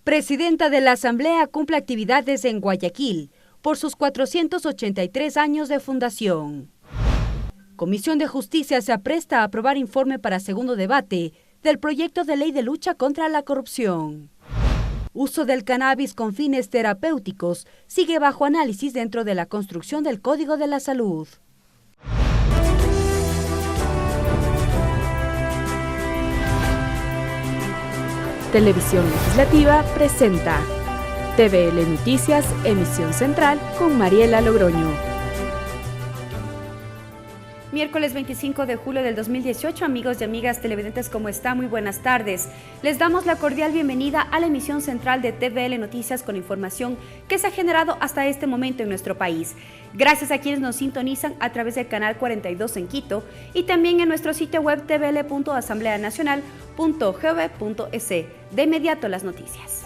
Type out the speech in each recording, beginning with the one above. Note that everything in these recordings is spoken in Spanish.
Presidenta de la Asamblea cumple actividades en Guayaquil por sus 483 años de fundación. Comisión de Justicia se apresta a aprobar informe para segundo debate del proyecto de ley de lucha contra la corrupción. Uso del cannabis con fines terapéuticos sigue bajo análisis dentro de la construcción del Código de la Salud. Televisión Legislativa presenta TVL Noticias, emisión central con Mariela Logroño. Miércoles 25 de julio del 2018, amigos y amigas televidentes, ¿cómo están? Muy buenas tardes. Les damos la cordial bienvenida a la emisión central de TVL Noticias con información que se ha generado hasta este momento en nuestro país. Gracias a quienes nos sintonizan a través del canal 42 en Quito y también en nuestro sitio web tvl.asambleanacional.gov.es. De inmediato las noticias.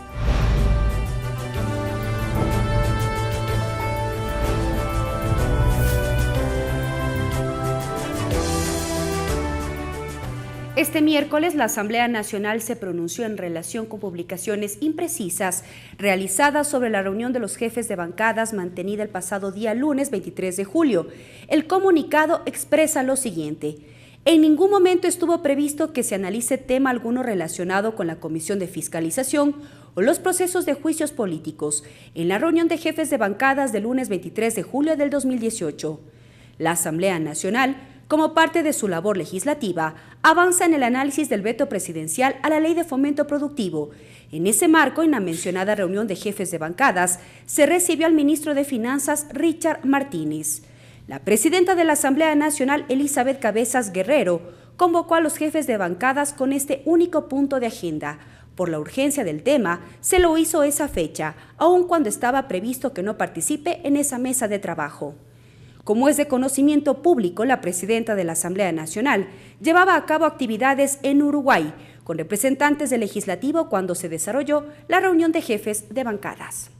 Este miércoles, la Asamblea Nacional se pronunció en relación con publicaciones imprecisas realizadas sobre la reunión de los jefes de bancadas mantenida el pasado día lunes 23 de julio. El comunicado expresa lo siguiente: en ningún momento estuvo previsto que se analice tema alguno relacionado con la Comisión de Fiscalización o los procesos de juicios políticos en la reunión de jefes de bancadas del lunes 23 de julio del 2018. La Asamblea Nacional, como parte de su labor legislativa, avanza en el análisis del veto presidencial a la Ley de Fomento Productivo. En ese marco, en la mencionada reunión de jefes de bancadas, se recibió al ministro de Finanzas, Richard Martínez. La presidenta de la Asamblea Nacional, Elizabeth Cabezas Guerrero, convocó a los jefes de bancadas con este único punto de agenda. Por la urgencia del tema, se lo hizo esa fecha, aun cuando estaba previsto que no participe en esa mesa de trabajo. Como es de conocimiento público, la presidenta de la Asamblea Nacional llevaba a cabo actividades en Uruguay con representantes del Legislativo cuando se desarrolló la reunión de jefes de bancadas.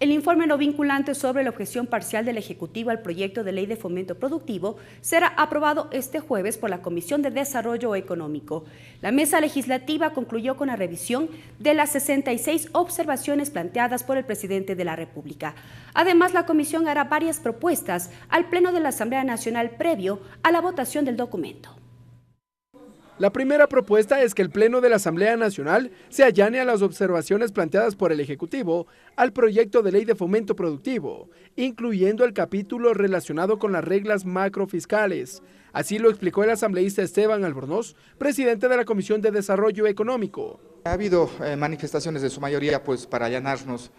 El informe no vinculante sobre la objeción parcial del Ejecutivo al proyecto de ley de fomento productivo será aprobado este jueves por la Comisión de Desarrollo Económico. La mesa legislativa concluyó con la revisión de las 66 observaciones planteadas por el presidente de la República. Además, la comisión hará varias propuestas al Pleno de la Asamblea Nacional previo a la votación del documento. La primera propuesta es que el Pleno de la Asamblea Nacional se allane a las observaciones planteadas por el Ejecutivo al proyecto de ley de fomento productivo, incluyendo el capítulo relacionado con las reglas macrofiscales. Así lo explicó el asambleísta Esteban Albornoz, presidente de la Comisión de Desarrollo Económico. Ha habido manifestaciones de su mayoría para allanarnos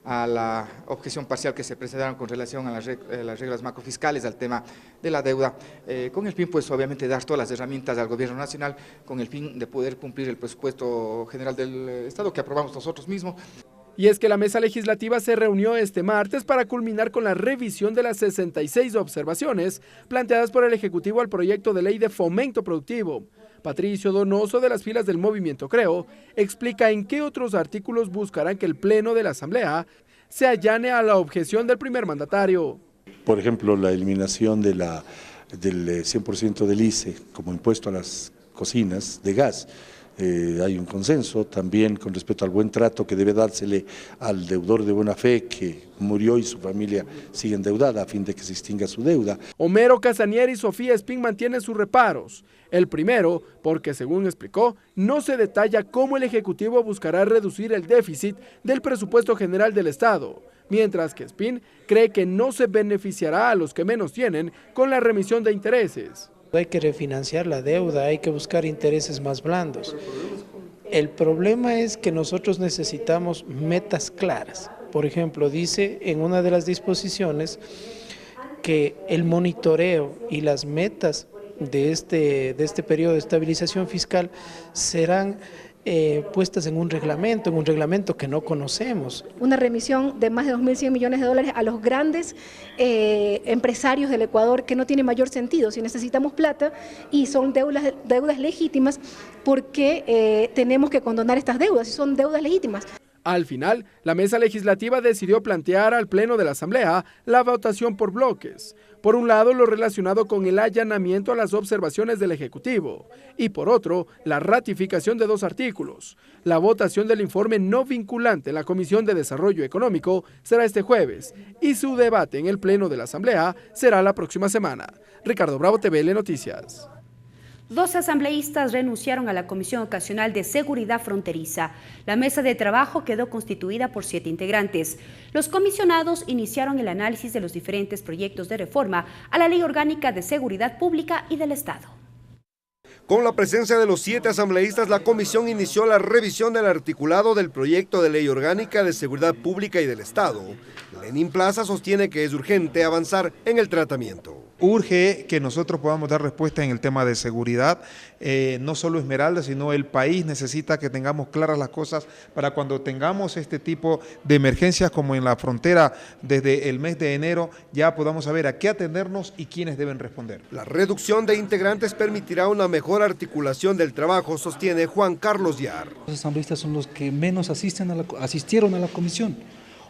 a la objeción parcial que se presentaron con relación a las reglas macrofiscales, al tema de la deuda, con el fin, pues obviamente, dar todas las herramientas al Gobierno Nacional con el fin de poder cumplir el presupuesto general del Estado que aprobamos nosotros mismos. Y es que la mesa legislativa se reunió este martes para culminar con la revisión de las 66 observaciones planteadas por el Ejecutivo al proyecto de ley de fomento productivo. Patricio Donoso, de las filas del Movimiento Creo, explica en qué otros artículos buscarán que el Pleno de la Asamblea se allane a la objeción del primer mandatario. Por ejemplo, la eliminación del 100% del ICE como impuesto a las cocinas de gas. Hay un consenso también con respecto al buen trato que debe dársele al deudor de buena fe que murió y su familia sigue endeudada a fin de que se extinga su deuda. Homero Casanier y Sofía Espín mantienen sus reparos. El primero, porque según explicó, no se detalla cómo el Ejecutivo buscará reducir el déficit del presupuesto general del Estado, mientras que Espín cree que no se beneficiará a los que menos tienen con la remisión de intereses. Hay que refinanciar la deuda, hay que buscar intereses más blandos. El problema es que nosotros necesitamos metas claras. Por ejemplo, dice en una de las disposiciones que el monitoreo y las metas de este periodo de estabilización fiscal serán puestas en un reglamento que no conocemos. Una remisión de más de 2.100 millones de dólares a los grandes empresarios del Ecuador, que no tiene mayor sentido. Si necesitamos plata y son deudas legítimas, ¿por qué tenemos que condonar estas deudas si son deudas legítimas? Al final, la mesa legislativa decidió plantear al Pleno de la Asamblea la votación por bloques. Por un lado, lo relacionado con el allanamiento a las observaciones del Ejecutivo y por otro, la ratificación de 2 artículos. La votación del informe no vinculante en la Comisión de Desarrollo Económico será este jueves y su debate en el Pleno de la Asamblea será la próxima semana. Ricardo Bravo, TVL Noticias. 2 asambleístas renunciaron a la Comisión Ocasional de Seguridad Fronteriza. La mesa de trabajo quedó constituida por 7 integrantes. Los comisionados iniciaron el análisis de los diferentes proyectos de reforma a la Ley Orgánica de Seguridad Pública y del Estado. Con la presencia de los 7 asambleístas, la comisión inició la revisión del articulado del proyecto de Ley Orgánica de Seguridad Pública y del Estado. Lenín Plaza sostiene que es urgente avanzar en el tratamiento. Urge que nosotros podamos dar respuesta en el tema de seguridad, no solo Esmeralda, sino el país necesita que tengamos claras las cosas para cuando tengamos este tipo de emergencias como en la frontera desde el mes de enero, ya podamos saber a qué atendernos y quiénes deben responder. La reducción de integrantes permitirá una mejor articulación del trabajo, sostiene Juan Carlos Yar. Los asambleístas son los que menos asistieron a la comisión,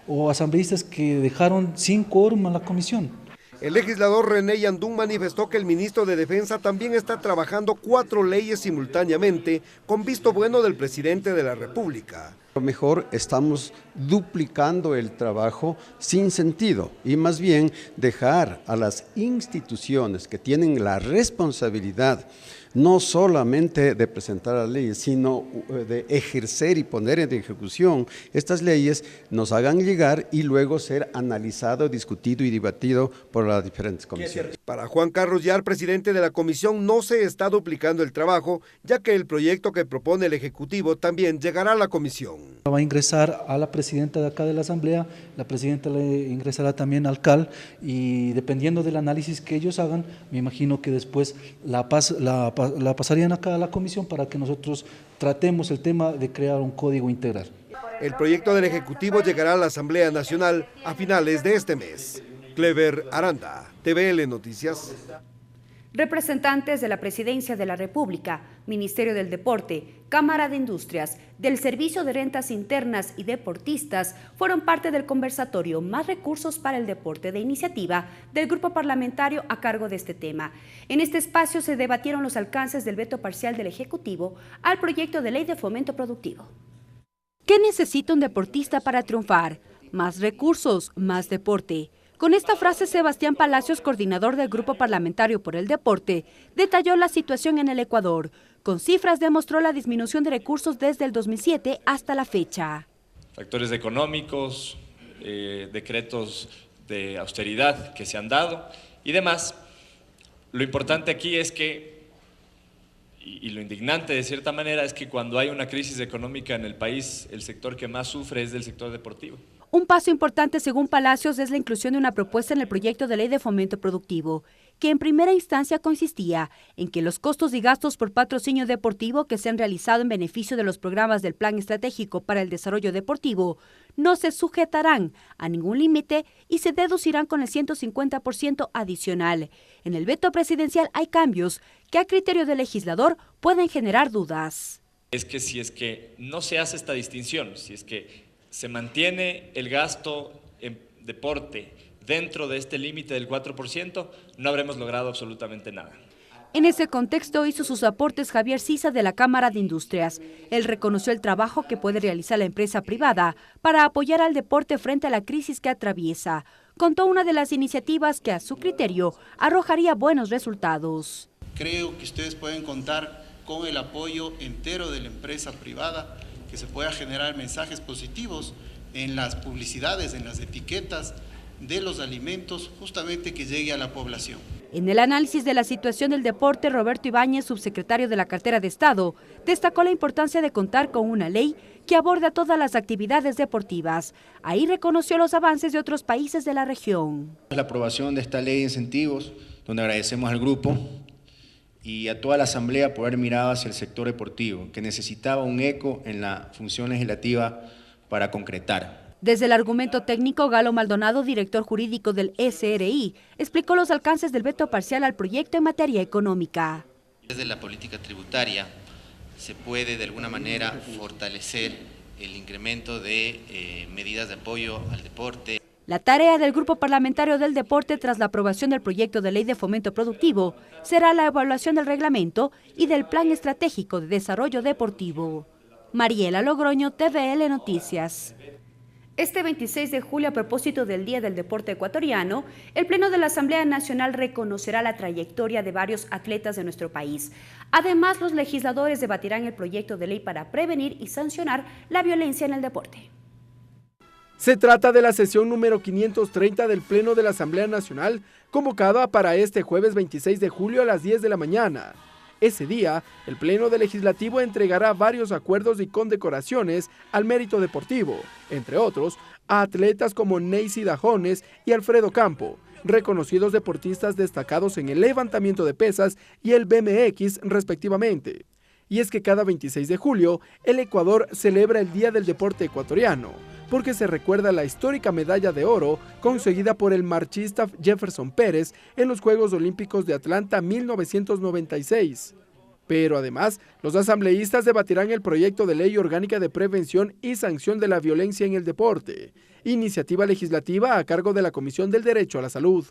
o asambleístas que dejaron sin quórum a la comisión. El legislador René Yandún manifestó que el ministro de Defensa también está trabajando 4 leyes simultáneamente con visto bueno del presidente de la República. A lo mejor estamos duplicando el trabajo sin sentido y más bien dejar a las instituciones que tienen la responsabilidad no solamente de presentar las leyes, sino de ejercer y poner en ejecución estas leyes, nos hagan llegar y luego ser analizado, discutido y debatido por las diferentes comisiones. Para Juan Carlos Yar, presidente de la comisión, no se está duplicando el trabajo, ya que el proyecto que propone el Ejecutivo también llegará a la comisión. Va a ingresar a la presidenta de acá de la Asamblea, la presidenta le ingresará también al CAL y dependiendo del análisis que ellos hagan, me imagino que después la pasarían acá a la comisión para que nosotros tratemos el tema de crear un código integral. El proyecto del Ejecutivo llegará a la Asamblea Nacional a finales de este mes. Clever Aranda, TVL Noticias. Representantes de la Presidencia de la República, Ministerio del Deporte, Cámara de Industrias, del Servicio de Rentas Internas y deportistas fueron parte del conversatorio Más Recursos para el Deporte de iniciativa del grupo parlamentario a cargo de este tema. En este espacio se debatieron los alcances del veto parcial del Ejecutivo al proyecto de ley de fomento productivo. ¿Qué necesita un deportista para triunfar? Más recursos, más deporte. Con esta frase, Sebastián Palacios, coordinador del Grupo Parlamentario por el Deporte, detalló la situación en el Ecuador. Con cifras demostró la disminución de recursos desde el 2007 hasta la fecha. Factores económicos, decretos de austeridad que se han dado y demás. Lo importante aquí es que, y lo indignante de cierta manera, es que cuando hay una crisis económica en el país, el sector que más sufre es del sector deportivo. Un paso importante, según Palacios, es la inclusión de una propuesta en el proyecto de ley de fomento productivo, que en primera instancia consistía en que los costos y gastos por patrocinio deportivo que se han realizado en beneficio de los programas del Plan Estratégico para el Desarrollo Deportivo no se sujetarán a ningún límite y se deducirán con el 150% adicional. En el veto presidencial hay cambios que a criterio del legislador pueden generar dudas. Es que si es que no se hace esta distinción, si es que se mantiene el gasto en deporte dentro de este límite del 4%, no habremos logrado absolutamente nada. En ese contexto hizo sus aportes Javier Sisa de la Cámara de Industrias. Él reconoció el trabajo que puede realizar la empresa privada para apoyar al deporte frente a la crisis que atraviesa. Contó una de las iniciativas que a su criterio arrojaría buenos resultados. Creo que ustedes pueden contar con el apoyo entero de la empresa privada, que se pueda generar mensajes positivos en las publicidades, en las etiquetas de los alimentos, justamente que llegue a la población. En el análisis de la situación del deporte, Roberto Ibáñez, subsecretario de la Cartera de Estado, destacó la importancia de contar con una ley que aborda todas las actividades deportivas. Ahí reconoció los avances de otros países de la región. La aprobación de esta ley de incentivos, donde agradecemos al grupo y a toda la Asamblea por haber mirado hacia el sector deportivo, que necesitaba un eco en la función legislativa para concretar. Desde el argumento técnico, Galo Maldonado, director jurídico del SRI, explicó los alcances del veto parcial al proyecto en materia económica. Desde la política tributaria se puede de alguna manera fortalecer el incremento de medidas de apoyo al deporte. La tarea del Grupo Parlamentario del Deporte tras la aprobación del proyecto de ley de fomento productivo será la evaluación del reglamento y del Plan Estratégico de Desarrollo Deportivo. Mariela Logroño, TVL Noticias. Este 26 de julio, a propósito del Día del Deporte Ecuatoriano, el Pleno de la Asamblea Nacional reconocerá la trayectoria de varios atletas de nuestro país. Además, los legisladores debatirán el proyecto de ley para prevenir y sancionar la violencia en el deporte. Se trata de la sesión número 530 del Pleno de la Asamblea Nacional, convocada para este jueves 26 de julio a las 10 de la mañana. Ese día, el Pleno del Legislativo entregará varios acuerdos y condecoraciones al mérito deportivo, entre otros, a atletas como Neisy Dajones y Alfredo Campo, reconocidos deportistas destacados en el levantamiento de pesas y el BMX, respectivamente. Y es que cada 26 de julio, el Ecuador celebra el Día del Deporte Ecuatoriano, porque se recuerda la histórica medalla de oro conseguida por el marchista Jefferson Pérez en los Juegos Olímpicos de Atlanta 1996. Pero además, los asambleístas debatirán el proyecto de ley orgánica de prevención y sanción de la violencia en el deporte, iniciativa legislativa a cargo de la Comisión del Derecho a la Salud.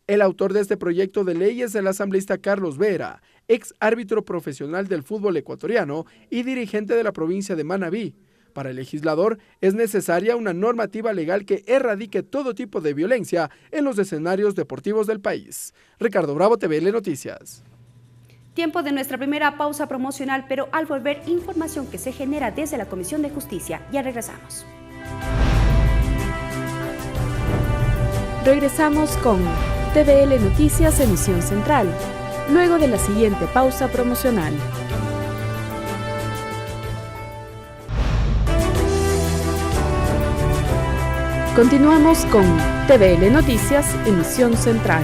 El autor de este proyecto de ley es el asambleísta Carlos Vera, ex árbitro profesional del fútbol ecuatoriano y dirigente de la provincia de Manabí. Para el legislador es necesaria una normativa legal que erradique todo tipo de violencia en los escenarios deportivos del país. Ricardo Bravo, TVL Noticias. Tiempo de nuestra primera pausa promocional, pero al volver, información que se genera desde la Comisión de Justicia. Ya regresamos. Regresamos con TVL Noticias, emisión central, luego de la siguiente pausa promocional. Continuamos con TVL Noticias, emisión central.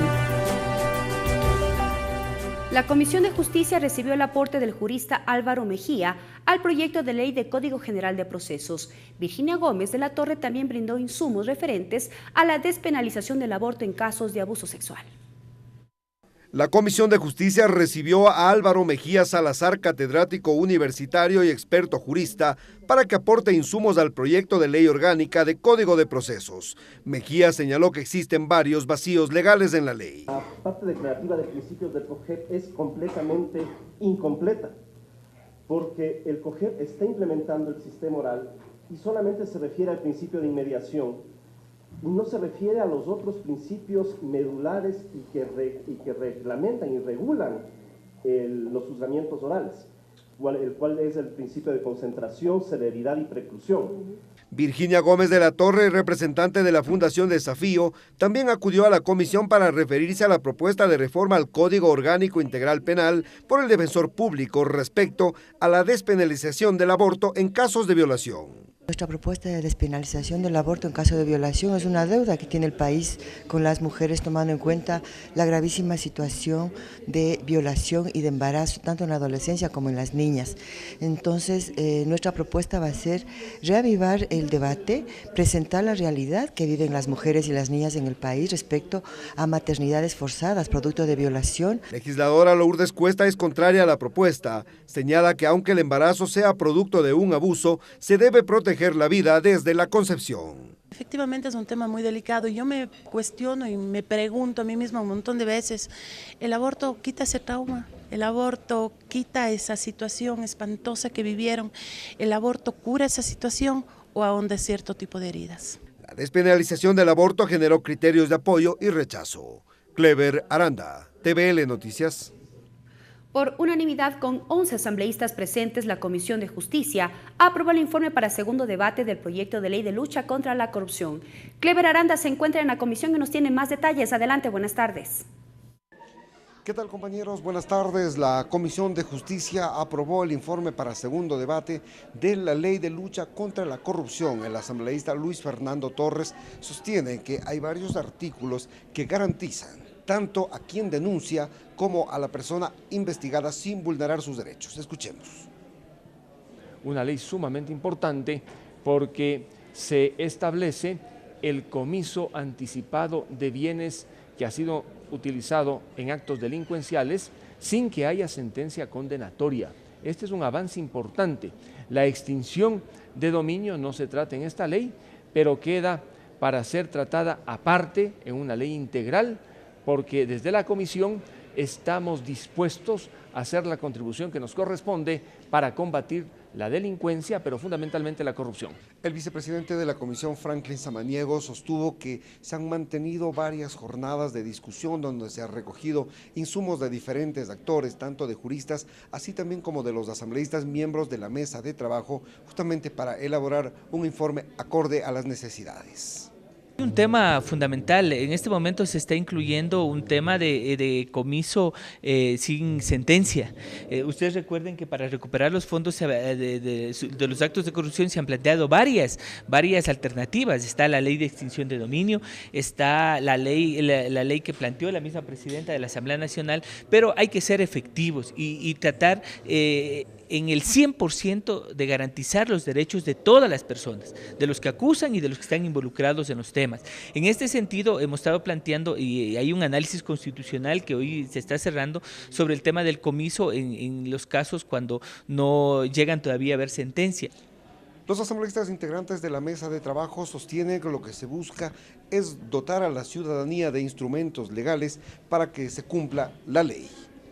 La Comisión de Justicia recibió el aporte del jurista Álvaro Mejía al proyecto de ley de Código General de Procesos. Virginia Gómez de la Torre también brindó insumos referentes a la despenalización del aborto en casos de abuso sexual. La Comisión de Justicia recibió a Álvaro Mejía Salazar, catedrático universitario y experto jurista, para que aporte insumos al proyecto de ley orgánica de Código de Procesos. Mejía señaló que existen varios vacíos legales en la ley. La parte declarativa de principios del COGEP es completamente incompleta, porque el COGEP está implementando el sistema oral y solamente se refiere al principio de inmediación, no se refiere a los otros principios medulares y que reglamentan y regulan los juzgamientos orales, el cual es el principio de concentración, celeridad y preclusión. Virginia Gómez de la Torre, representante de la Fundación Desafío, también acudió a la comisión para referirse a la propuesta de reforma al Código Orgánico Integral Penal por el defensor público respecto a la despenalización del aborto en casos de violación. Nuestra propuesta de despenalización del aborto en caso de violación es una deuda que tiene el país con las mujeres, tomando en cuenta la gravísima situación de violación y de embarazo, tanto en la adolescencia como en las niñas. Entonces, nuestra propuesta va a ser reavivar el debate, presentar la realidad que viven las mujeres y las niñas en el país respecto a maternidades forzadas, producto de violación. Legisladora Lourdes Cuesta es contraria a la propuesta. Señala que aunque el embarazo sea producto de un abuso, se debe proteger la vida desde la concepción. Efectivamente es un tema muy delicado. Yo me cuestiono y me pregunto a mí misma un montón de veces, ¿el aborto quita ese trauma? ¿El aborto quita esa situación espantosa que vivieron? ¿El aborto cura esa situación o ahonda cierto tipo de heridas? La despenalización del aborto generó criterios de apoyo y rechazo. Clever Aranda, TVL Noticias. Por unanimidad, con 11 asambleístas presentes, la Comisión de Justicia aprobó el informe para segundo debate del proyecto de ley de lucha contra la corrupción. Clever Aranda se encuentra en la comisión y nos tiene más detalles. Adelante, buenas tardes. ¿Qué tal, compañeros? Buenas tardes. La Comisión de Justicia aprobó el informe para segundo debate de la ley de lucha contra la corrupción. El asambleísta Luis Fernando Torres sostiene que hay varios artículos que garantizan tanto a quien denuncia como a la persona investigada sin vulnerar sus derechos. Escuchemos. Una ley sumamente importante porque se establece el comiso anticipado de bienes que ha sido utilizado en actos delincuenciales sin que haya sentencia condenatoria. Este es un avance importante. La extinción de dominio no se trata en esta ley, pero queda para ser tratada aparte en una ley integral, porque desde la Comisión estamos dispuestos a hacer la contribución que nos corresponde para combatir la delincuencia, pero fundamentalmente la corrupción. El vicepresidente de la Comisión, Franklin Samaniego, sostuvo que se han mantenido varias jornadas de discusión donde se han recogido insumos de diferentes actores, tanto de juristas, así también como de los asambleístas miembros de la mesa de trabajo, justamente para elaborar un informe acorde a las necesidades. Un tema fundamental, en este momento se está incluyendo un tema de comiso sin sentencia. Ustedes recuerden que para recuperar los fondos de los actos de corrupción se han planteado varias alternativas. Está la ley de extinción de dominio, está la ley que planteó la misma presidenta de la Asamblea Nacional, pero hay que ser efectivos y tratar en el 100% de garantizar los derechos de todas las personas, de los que acusan y de los que están involucrados en los temas. En este sentido, hemos estado planteando, y hay un análisis constitucional que hoy se está cerrando, sobre el tema del comiso en los casos cuando no llegan todavía a haber sentencia. Los asambleístas integrantes de la mesa de trabajo sostienen que lo que se busca es dotar a la ciudadanía de instrumentos legales para que se cumpla la ley.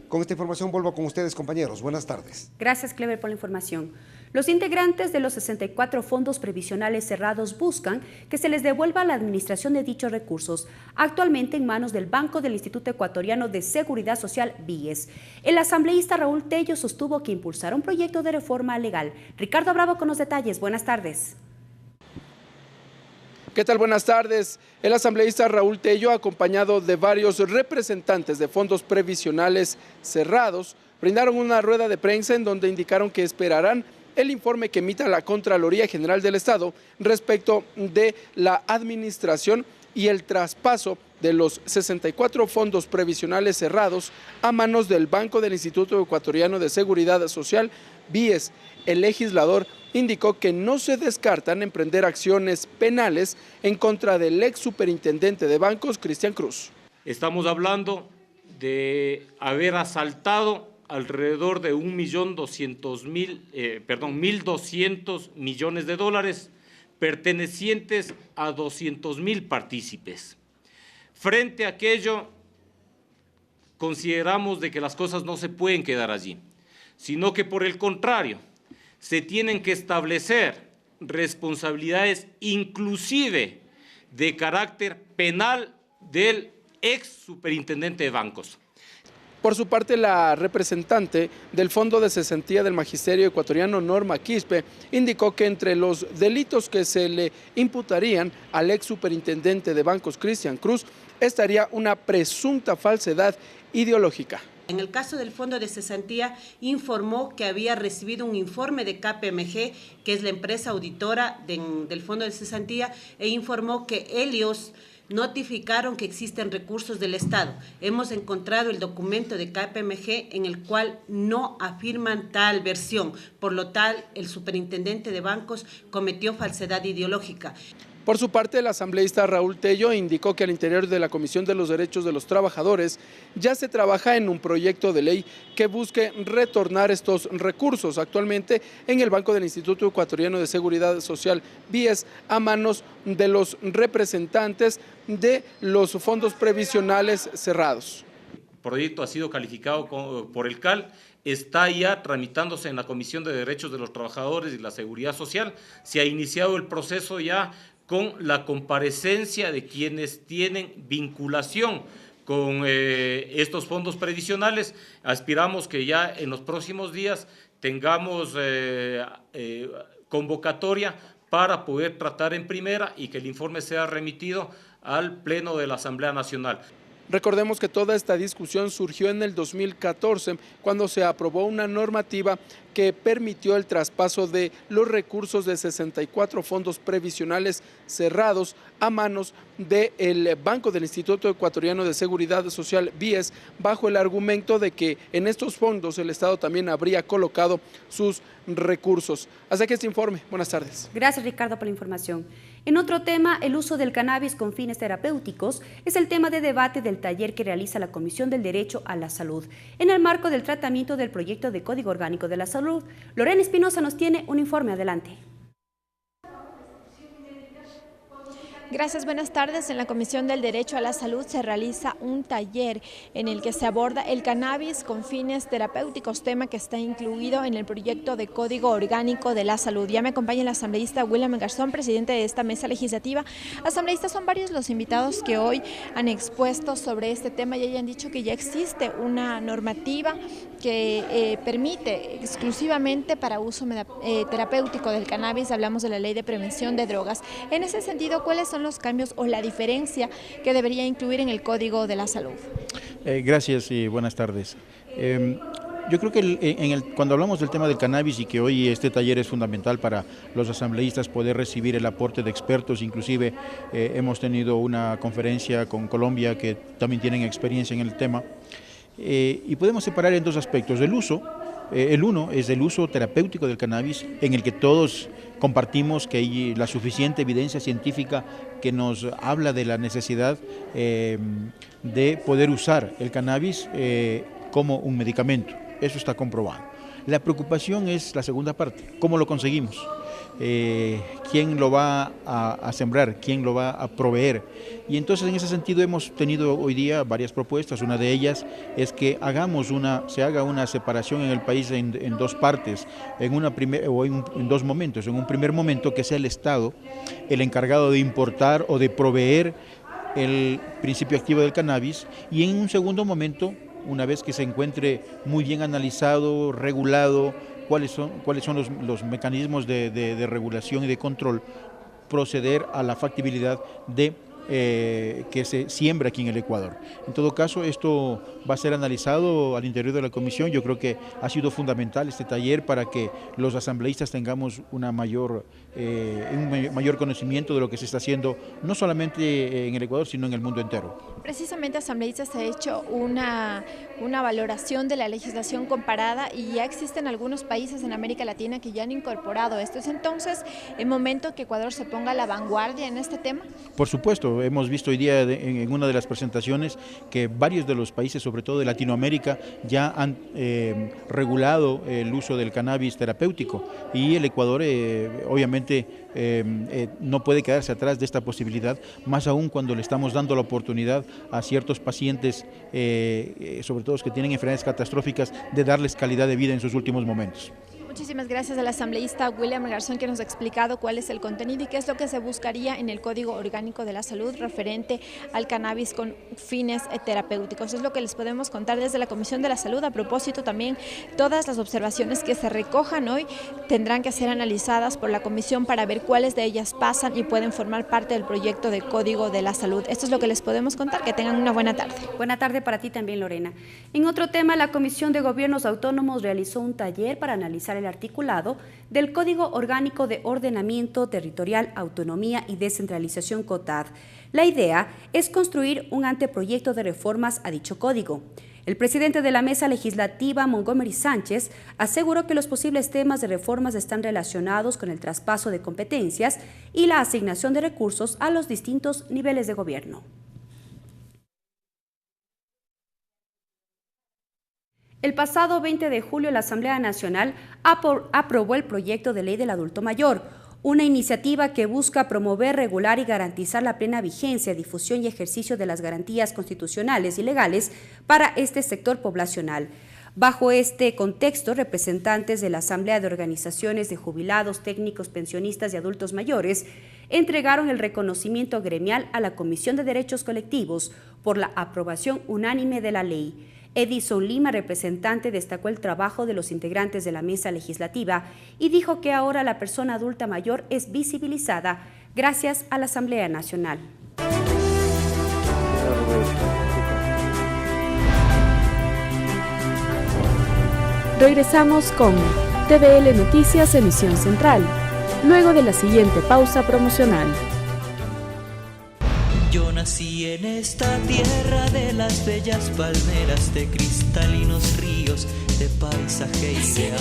Con esta información vuelvo con ustedes, compañeros. Buenas tardes. Gracias, Clever, por la información. Los integrantes de los 64 fondos previsionales cerrados buscan que se les devuelva la administración de dichos recursos, actualmente en manos del Banco del Instituto Ecuatoriano de Seguridad Social, BIES. El asambleísta Raúl Tello sostuvo que impulsará un proyecto de reforma legal. Ricardo Bravo con los detalles. Buenas tardes. ¿Qué tal? Buenas tardes. El asambleísta Raúl Tello, acompañado de varios representantes de fondos previsionales cerrados, brindaron una rueda de prensa en donde indicaron que esperarán el informe que emita la Contraloría General del Estado respecto de la administración y el traspaso de los 64 fondos previsionales cerrados a manos del Banco del Instituto Ecuatoriano de Seguridad Social, BIES. El legislador indicó que no se descartan emprender acciones penales en contra del ex superintendente de bancos, Cristian Cruz. Estamos hablando de haber asaltado alrededor de 1.200 millones de dólares pertenecientes a 200.000 partícipes. Frente a aquello, consideramos de que las cosas no se pueden quedar allí, sino que por el contrario, se tienen que establecer responsabilidades inclusive de carácter penal del ex superintendente de bancos. Por su parte, la representante del Fondo de Cesantía del Magisterio Ecuatoriano, Norma Quispe, indicó que entre los delitos que se le imputarían al ex superintendente de bancos, Cristian Cruz, estaría una presunta falsedad ideológica. En el caso del Fondo de Cesantía, informó que había recibido un informe de KPMG, que es la empresa auditora del Fondo de Cesantía, e informó que ellos notificaron que existen recursos del Estado. Hemos encontrado el documento de KPMG en el cual no afirman tal versión. Por lo tal, el superintendente de bancos cometió falsedad ideológica. Por su parte, el asambleísta Raúl Tello indicó que al interior de la Comisión de los Derechos de los Trabajadores ya se trabaja en un proyecto de ley que busque retornar estos recursos actualmente en el Banco del Instituto Ecuatoriano de Seguridad Social, BIES, a manos de los representantes de los fondos previsionales cerrados. El proyecto ha sido calificado por el CAL, está ya tramitándose en la Comisión de Derechos de los Trabajadores y la Seguridad Social, se ha iniciado el proceso ya con la comparecencia de quienes tienen vinculación con estos fondos previsionales. Aspiramos que ya en los próximos días tengamos convocatoria para poder tratar en primera y que el informe sea remitido al Pleno de la Asamblea Nacional. Recordemos que toda esta discusión surgió en el 2014, cuando se aprobó una normativa que permitió el traspaso de los recursos de 64 fondos previsionales cerrados a manos del Banco del Instituto Ecuatoriano de Seguridad Social, BIES, bajo el argumento de que en estos fondos el Estado también habría colocado sus recursos. Hasta aquí este informe. Buenas tardes. Gracias, Ricardo, por la información. En otro tema, el uso del cannabis con fines terapéuticos es el tema de debate del del taller que realiza la Comisión del Derecho a la Salud en el marco del tratamiento del proyecto de Código Orgánico de la Salud. Lorena Espinosa nos tiene un informe. Adelante. Gracias, buenas tardes. En la Comisión del Derecho a la Salud se realiza un taller en el que se aborda el cannabis con fines terapéuticos, tema que está incluido en el proyecto de Código Orgánico de la Salud. Ya me acompaña el asambleísta William Garzón, presidente de esta mesa legislativa. Asambleístas, son varios los invitados que hoy han expuesto sobre este tema y hayan dicho que ya existe una normativa que permite exclusivamente para uso terapéutico del cannabis. Hablamos de la Ley de Prevención de Drogas. En ese sentido, ¿cuáles son los cambios o la diferencia que debería incluir en el Código de la Salud? Gracias y buenas tardes. Yo creo que cuando hablamos del tema del cannabis y que hoy este taller es fundamental para los asambleístas poder recibir el aporte de expertos, inclusive hemos tenido una conferencia con Colombia que también tienen experiencia en el tema, y podemos separar en dos aspectos. El uno es el uso terapéutico del cannabis, en el que todos compartimos que hay la suficiente evidencia científica que nos habla de la necesidad de poder usar el cannabis como un medicamento. Eso está comprobado. La preocupación es la segunda parte, ¿cómo lo conseguimos? ¿Quién lo va a sembrar? ¿Quién lo va a proveer? Y entonces en ese sentido hemos tenido hoy día varias propuestas. Una de ellas es que se haga una separación en el país en dos partes, en dos momentos. En un primer momento que sea el Estado el encargado de importar o de proveer el principio activo del cannabis, y en un segundo momento, una vez que se encuentre muy bien analizado, regulado, cuáles son los mecanismos de regulación y de control, proceder a la factibilidad de que se siembra aquí en el Ecuador. En todo caso, esto va a ser analizado al interior de la comisión. Yo creo que ha sido fundamental este taller para que los asambleístas tengamos un mayor conocimiento de lo que se está haciendo, no solamente en el Ecuador, sino en el mundo entero. Precisamente, asambleístas, se ha hecho una valoración de la legislación comparada y ya existen algunos países en América Latina que ya han incorporado esto. ¿Es entonces el momento que Ecuador se ponga a la vanguardia en este tema? Por supuesto, hemos visto hoy día en una de las presentaciones que varios de los países, sobre todo de Latinoamérica, ya han regulado el uso del cannabis terapéutico, y el Ecuador obviamente no puede quedarse atrás de esta posibilidad, más aún cuando le estamos dando la oportunidad a ciertos pacientes, sobre todo los que tienen enfermedades catastróficas, de darles calidad de vida en sus últimos momentos. Muchísimas gracias al asambleísta William Garzón, que nos ha explicado cuál es el contenido y qué es lo que se buscaría en el Código Orgánico de la Salud referente al cannabis con fines terapéuticos. Es lo que les podemos contar desde la Comisión de la Salud. A propósito, también todas las observaciones que se recojan hoy tendrán que ser analizadas por la comisión para ver cuáles de ellas pasan y pueden formar parte del proyecto de Código de la Salud. Esto es lo que les podemos contar. Que tengan una buena tarde. Buena tarde para ti también, Lorena. En otro tema, la Comisión de Gobiernos Autónomos realizó un taller para analizar el articulado del Código Orgánico de Ordenamiento Territorial, Autonomía y Descentralización COTAD. La idea es construir un anteproyecto de reformas a dicho código. El presidente de la mesa legislativa, Montgomery Sánchez, aseguró que los posibles temas de reformas están relacionados con el traspaso de competencias y la asignación de recursos a los distintos niveles de gobierno. El pasado 20 de julio, la Asamblea Nacional aprobó el proyecto de ley del adulto mayor, una iniciativa que busca promover, regular y garantizar la plena vigencia, difusión y ejercicio de las garantías constitucionales y legales para este sector poblacional. Bajo este contexto, representantes de la Asamblea de Organizaciones de Jubilados, Técnicos, Pensionistas y Adultos Mayores entregaron el reconocimiento gremial a la Comisión de Derechos Colectivos por la aprobación unánime de la ley. Edison Lima, representante, destacó el trabajo de los integrantes de la mesa legislativa y dijo que ahora la persona adulta mayor es visibilizada gracias a la Asamblea Nacional. Regresamos con TVL Noticias, emisión central, luego de la siguiente pausa promocional. Yo nací en esta tierra de las bellas palmeras, de cristalinos ríos, de paisaje ideal.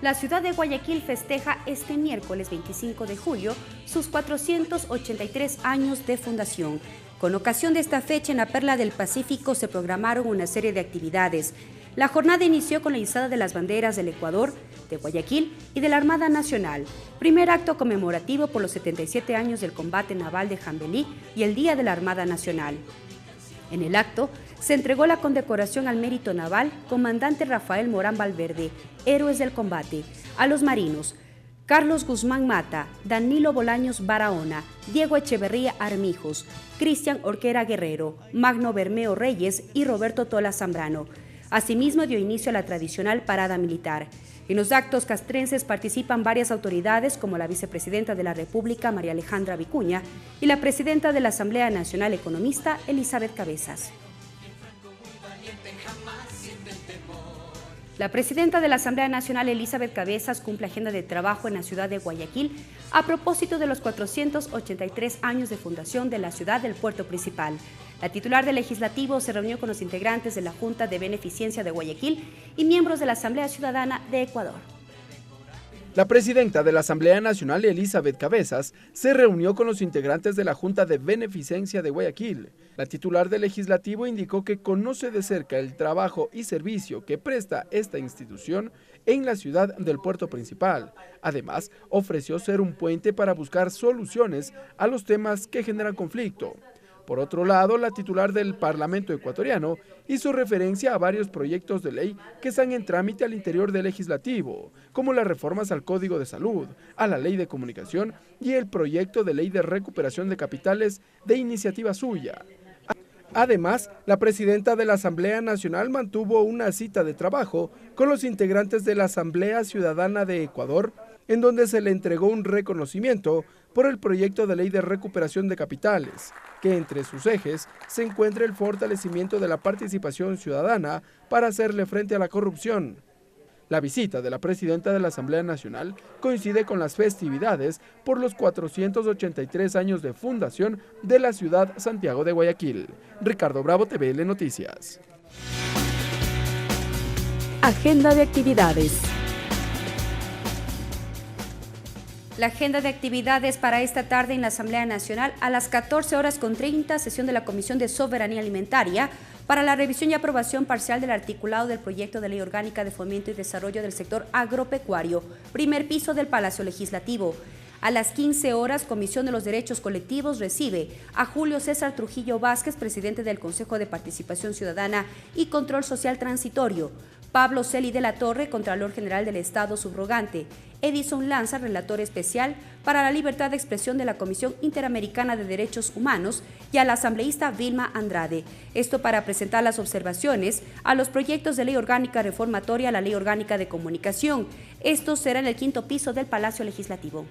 La ciudad de Guayaquil festeja este miércoles 25 de julio sus 483 años de fundación. Con ocasión de esta fecha, en la Perla del Pacífico se programaron una serie de actividades. La jornada inició con la izada de las banderas del Ecuador, de Guayaquil y de la Armada Nacional, primer acto conmemorativo por los 77 años del combate naval de Jambelí y el Día de la Armada Nacional. En el acto se entregó la condecoración al mérito naval Comandante Rafael Morán Valverde, Héroes del Combate, a los marinos Carlos Guzmán Mata, Danilo Bolaños Barahona, Diego Echeverría Armijos, Cristian Orquera Guerrero, Magno Bermeo Reyes y Roberto Tola Zambrano. Asimismo, dio inicio a la tradicional parada militar. En los actos castrenses participan varias autoridades como la vicepresidenta de la República, María Alejandra Vicuña, y la presidenta de la Asamblea Nacional Economista, Elizabeth Cabezas. La presidenta de la Asamblea Nacional, Elizabeth Cabezas, cumple agenda de trabajo en la ciudad de Guayaquil a propósito de los 483 años de fundación de la ciudad del puerto principal. La titular del Legislativo se reunió con los integrantes de la Junta de Beneficencia de Guayaquil y miembros de la Asamblea Ciudadana de Ecuador. La presidenta de la Asamblea Nacional, Elizabeth Cabezas, se reunió con los integrantes de la Junta de Beneficencia de Guayaquil. La titular del Legislativo indicó que conoce de cerca el trabajo y servicio que presta esta institución en la ciudad del puerto principal. Además, ofreció ser un puente para buscar soluciones a los temas que generan conflicto. Por otro lado, la titular del Parlamento ecuatoriano hizo referencia a varios proyectos de ley que están en trámite al interior del Legislativo, como las reformas al Código de Salud, a la Ley de Comunicación y el proyecto de ley de recuperación de capitales de iniciativa suya. Además, la presidenta de la Asamblea Nacional mantuvo una cita de trabajo con los integrantes de la Asamblea Ciudadana de Ecuador, en donde se le entregó un reconocimiento por el proyecto de ley de recuperación de capitales, que entre sus ejes se encuentra el fortalecimiento de la participación ciudadana para hacerle frente a la corrupción. La visita de la presidenta de la Asamblea Nacional coincide con las festividades por los 483 años de fundación de la ciudad Santiago de Guayaquil. Ricardo Bravo, TVL Noticias. Agenda de actividades. La agenda de actividades para esta tarde en la Asamblea Nacional: a las 14:30, sesión de la Comisión de Soberanía Alimentaria para la revisión y aprobación parcial del articulado del proyecto de ley orgánica de fomento y desarrollo del sector agropecuario, primer piso del Palacio Legislativo. A las 15 horas, Comisión de los Derechos Colectivos recibe a Julio César Trujillo Vázquez, presidente del Consejo de Participación Ciudadana y Control Social Transitorio, Pablo Celi de la Torre, Contralor General del Estado subrogante, Edison Lanza, relator especial para la libertad de expresión de la Comisión Interamericana de Derechos Humanos, y a la asambleísta Vilma Andrade. Esto para presentar las observaciones a los proyectos de ley orgánica reformatoria a la Ley Orgánica de Comunicación. Esto será en el 5º piso del Palacio Legislativo.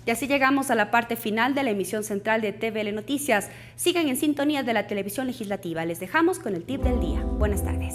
Y así llegamos a la parte final de la emisión central de TVL Noticias. Sigan en sintonía de la televisión legislativa. Les dejamos con el tip del día. Buenas tardes.